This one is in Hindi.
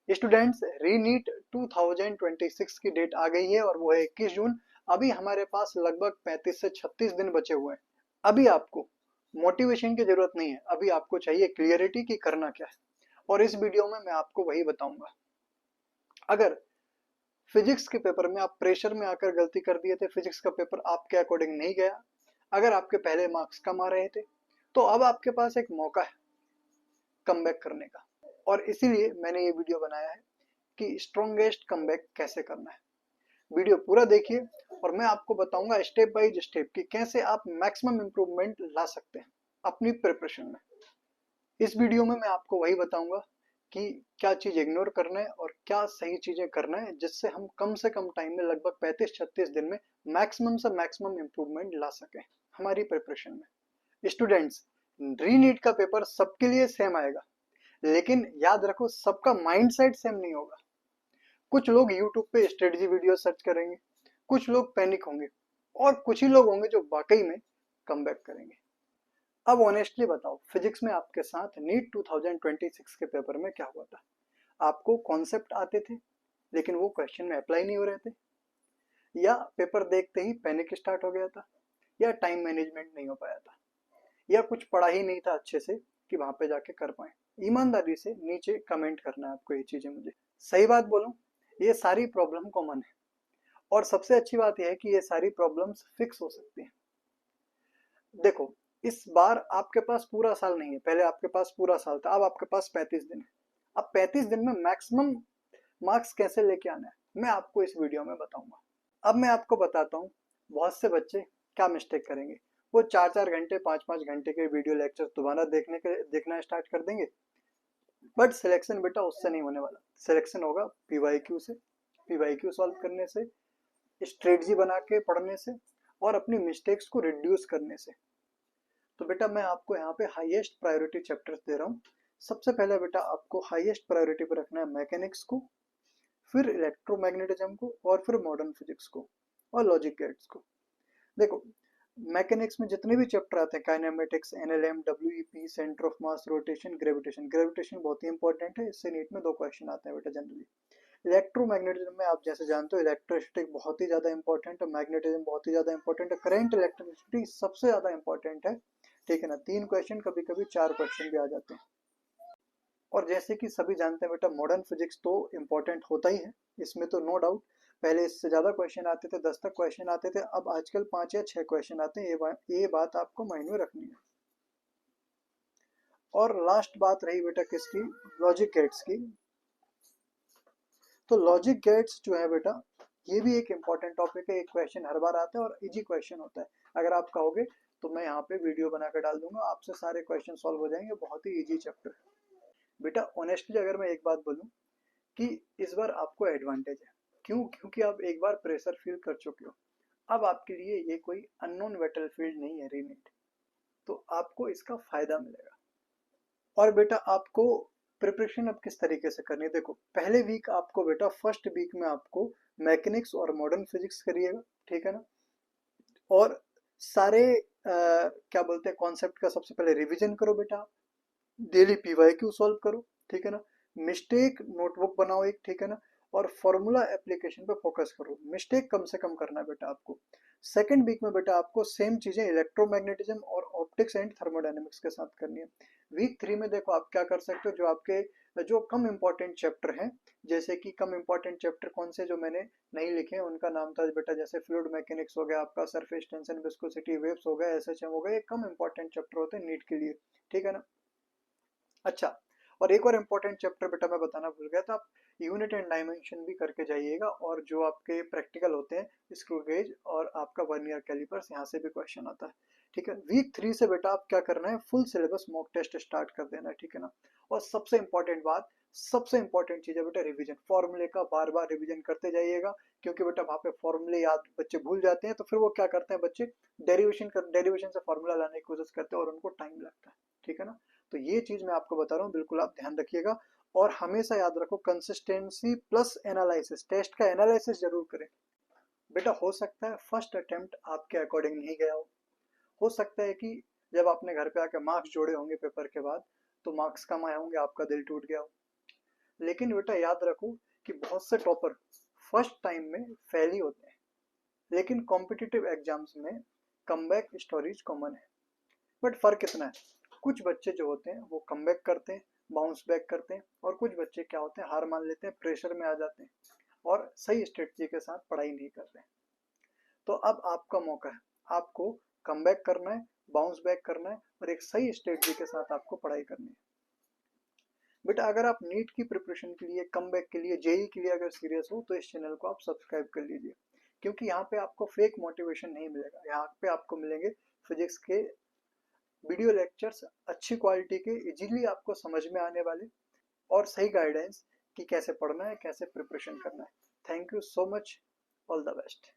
स्टूडेंट्स, रीनीट 2026 की डेट आ गई है और वो है 21 जून। अभी हमारे पास लगभग 35 से 36 दिन बचे हुए हैं। अभी आपको मोटिवेशन की जरूरत नहीं है, अभी आपको चाहिए क्लियरिटी कि करना क्या है। और इस वीडियो में मैं आपको वही बताऊंगा। अगर फिजिक्स के पेपर में आप प्रेशर में आकर गलती कर दिए थे, फिजिक्स का पेपर आपके अकॉर्डिंग नहीं गया, अगर आपके पहले मार्क्स कम आ रहे थे, तो अब आपके पास एक मौका है कमबैक करने का। और इसीलिए मैंने ये वीडियो बनाया है कि स्ट्रॉन्गेस्ट कमबैक कैसे करना है। वीडियो पूरा देखिए और मैं आपको बताऊंगा स्टेप बाय स्टेप कि कैसे आप मैक्सिमम इंप्रूवमेंट ला सकते हैं अपनी प्रिपरेशन में। इस वीडियो में मैं आपको वही बताऊंगा कि क्या चीज इग्नोर करना है और क्या सही चीजें करना है, जिससे हम कम से कम टाइम में लगभग 35-36 दिन में मैक्सिमम से मैक्सिमम इंप्रूवमेंट ला सकें हमारी प्रिपरेशन में। स्टूडेंट्स, रीनीट का पेपर सबके लिए सेम आएगा, लेकिन याद रखो सबका माइंडसेट सेम नहीं होगा। कुछ लोग यूट्यूब पे स्ट्रेटजी वीडियो सर्च करेंगे, कुछ लोग पैनिक होंगे और कुछ ही लोग होंगे जो वाकई में कमबैक करेंगे। अब ऑनेस्टली बताओ, फिजिक्स में आपके साथ नीट 2026 के पेपर में क्या हुआ था? आपको कॉन्सेप्ट आते थे लेकिन वो क्वेश्चन में अप्लाई नहीं हो रहे थे, या पेपर देखते ही पैनिक स्टार्ट हो गया था, या टाइम मैनेजमेंट नहीं हो पाया था, या कुछ पढ़ा ही नहीं था अच्छे से कि वहां पे जाके कर पाए? ईमानदारी से नीचे कमेंट करना है आपको ये चीजें मुझे। सही बात बोलूं, ये सारी प्रॉब्लम कॉमन है और सबसे अच्छी बात यह है कि ये सारी प्रॉब्लम्स फिक्स हो सकती हैं। देखो, इस बार आपके पास पूरा साल नहीं है, पहले आपके पास पूरा साल था, अब आपके पास 35 दिन है। अब 35 दिन में मैक्सिमम मार्क्स कैसे लेके आना है मैं आपको इस वीडियो में बताऊंगा। अब मैं आपको बताता हूँ बहुत से बच्चे क्या मिस्टेक करेंगे। वो 4-4 घंटे 5-5 घंटे के वीडियो लेक्चर दोबारा देखना स्टार्ट कर देंगे, बट सिलेक्शन बेटा उससे नहीं होने वाला। सिलेक्शन होगा पीवाईक्यू से, पीवाईक्यू सॉल्व करने से, स्ट्रेटजी बना के पढ़ने से और अपनी मिस्टेक्स को रिड्यूस करने से। तो बेटा मैं आपको यहाँ पे हाईएस्ट प्रायोरिटी चैप्टर्स दे रहा हूँ। सबसे पहले बेटा आपको हाईएस्ट प्रायोरिटी पे रखना है मैकेनिक्स को, फिर इलेक्ट्रोमैग्नेटिज्म को, और फिर मॉडर्न फिजिक्स को और लॉजिक गेट्स को। देखो, मैकेनिक्स में जितने भी चैप्टर आते हैं, kinematics, NLM, WEP, centre of mass, rotation, gravitation, gravitation बहुत ही इंपॉर्टेंट है, इससे नीट में 2 क्वेश्चन आते हैं बेटा जनरली। इलेक्ट्रोमैग्नेटिज्म में आप जैसे जानते हो इलेक्ट्रिसिटी बहुत ही ज्यादा इंपॉर्टेंट है, मैग्नेटिज्म बहुत ही ज्यादा इंपॉर्टेंट है, करंट इलेक्ट्रिसिटी सबसे ज्यादा इंपॉर्टेंट है। ठीक है ना, 3 क्वेश्चन, कभी कभी 4 क्वेश्चन भी आ जाते हैं। और जैसे कि सभी जानते हैं बेटा, मॉडर्न फिजिक्स तो इम्पोर्टेंट होता ही है, इसमें तो नो डाउट। पहले इससे ज्यादा क्वेश्चन आते थे, 10 तक क्वेश्चन आते थे, अब आजकल 5 या 6 क्वेश्चन आते हैं। ये बात आपको माइंड में रखनी है। और लास्ट बात रही बेटा किसकी? लॉजिक गेट्स की। तो लॉजिक गेट्स जो है बेटा, ये भी एक इम्पॉर्टेंट टॉपिक है। एक क्वेश्चन हर बार आता है और इजी क्वेश्चन होता है। अगर आप कहोगे तो मैं यहाँ पे वीडियो बनाकर डाल दूंगा, आपसे सारे क्वेश्चन सॉल्व हो जाएंगे, बहुत ही इजी चैप्टर है बेटा। ऑनेस्टली अगर मैं एक बात बोलूँ कि इस बार आपको एडवांटेज है। क्यों? क्योंकि आप एक बार प्रेशर फील कर चुके हो। अब आपके लिए ये कोई अननोन बैटलफील्ड नहीं है रीनीट, तो आपको इसका फायदा मिलेगा। और बेटा आपको प्रिपरेशन अब किस तरीके से करनी है? देखो, पहले वीक आपको बेटा, फर्स्ट वीक में आपको मैकेनिक्स और मॉडर्न फिजिक्स करिएगा, ठीक है ना। और सारे क्या बोलते हैं कॉन्सेप्ट का सबसे पहले रिवीजन करो बेटा। डेली पीवाईक्यू सॉल्व करो, ठीक है ना। मिस्टेक नोटबुक बनाओ एक, ठीक है ना। और फॉर्मूला एप्लीकेशन पे फोकस करो, मिस्टेक कम से कम करना है बेटा आपको। सेकंड वीक में बेटा आपको सेम चीजें इलेक्ट्रोमैग्नेटिज्म और ऑप्टिक्स एंड थर्मोडायनेमिक्स के साथ करनी है। वीक 3 में देखो आप क्या कर सकते हो, जो आपके जो कम इंपॉर्टेंट चैप्टर हैं, जैसे कि कम इंपॉर्टेंट चैप्टर कौन से जो मैंने नहीं लिखे हैं उनका नाम था बेटा, जैसे फ्लूइड मैकेनिक्स हो गया आपका, सरफेस टेंशन, विस्कोसिटी, वेव्स हो गया, एसएचएम हो गया, ये कम इंपॉर्टेंट चैप्टर होते हैं नीट के लिए, ठीक है ना। अच्छा, और एक और इम्पोर्टेंट चैप्टर बेटा मैं बताना भूल गया था, आप यूनिट एंड डायमेंशन भी करके जाइएगा, और जो आपके प्रैक्टिकल होते हैं स्क्रू गेज और आपका वर्नियर कैलिपर्स, यहाँ से भी क्वेश्चन आता है, ठीक है। वीक 3 से बेटा आप क्या करना है, full syllabus mock test start कर देना है, ठीक है ना। और सबसे इंपॉर्टेंट बात, सबसे इंपॉर्टेंट चीज है बेटा रिवीजन। फॉर्मूले का बार बार रिवीजन करते जाइएगा, क्योंकि बेटा वहाँ पे फॉर्मूले याद बच्चे भूल जाते हैं, तो फिर वो क्या करते हैं बच्चे, डेरिवेशन से फॉर्मूला लाने की कोशिश करते हैं और उनको टाइम लगता है, ठीक है ना। तो ये चीज मैं आपको बता रहा हूँ, बिल्कुल आप ध्यान रखिएगा। और हमेशा याद रखो, कंसिस्टेंसी प्लस एनालिसिस, टेस्ट का एनालिसिस जरूर करें बेटा। हो सकता है फर्स्ट अटेम्प्ट आपके अकॉर्डिंग नहीं गया हो सकता है कि जब आपने घर पे आके मार्क्स जोड़े होंगे पेपर के बाद, तो मार्क्स कम आए होंगे, आपका दिल टूट गया हो। लेकिन बेटा याद रखो कि बहुत से टॉपर फर्स्ट टाइम में फेल ही होते हैं, लेकिन कॉम्पिटिटिव एग्जाम्स में कमबैक स्टोरीज कॉमन है। बट फर्क इतना है, कुछ बच्चे जो होते हैं वो कमबैक करते हैं, बाउंस बैक करते हैं, और कुछ बच्चे क्या होते हैं, हार मान लेते हैं, प्रेशर में आ जाते हैं और सही स्ट्रेटजी के साथ पढ़ाई नहीं करते हैं। तो अब आपका मौका है, आपको कमबैक करना है, बाउंस बैक करना है और एक सही स्ट्रेटजी के साथ आपको पढ़ाई करनी है। बेटा अगर आप नीट की प्रिपरेशन के लिए, कमबैक के लिए, जेई के लिए अगर सीरियस हो तो इस चैनल को आप सब्सक्राइब कर लीजिए, क्योंकि यहाँ पे आपको फेक मोटिवेशन नहीं मिलेगा। यहाँ पे आपको मिलेंगे फिजिक्स के वीडियो लेक्चर्स, अच्छी क्वालिटी के, इजीली आपको समझ में आने वाले, और सही गाइडेंस कि कैसे पढ़ना है, कैसे प्रिपरेशन करना है। Thank you so much, all the best.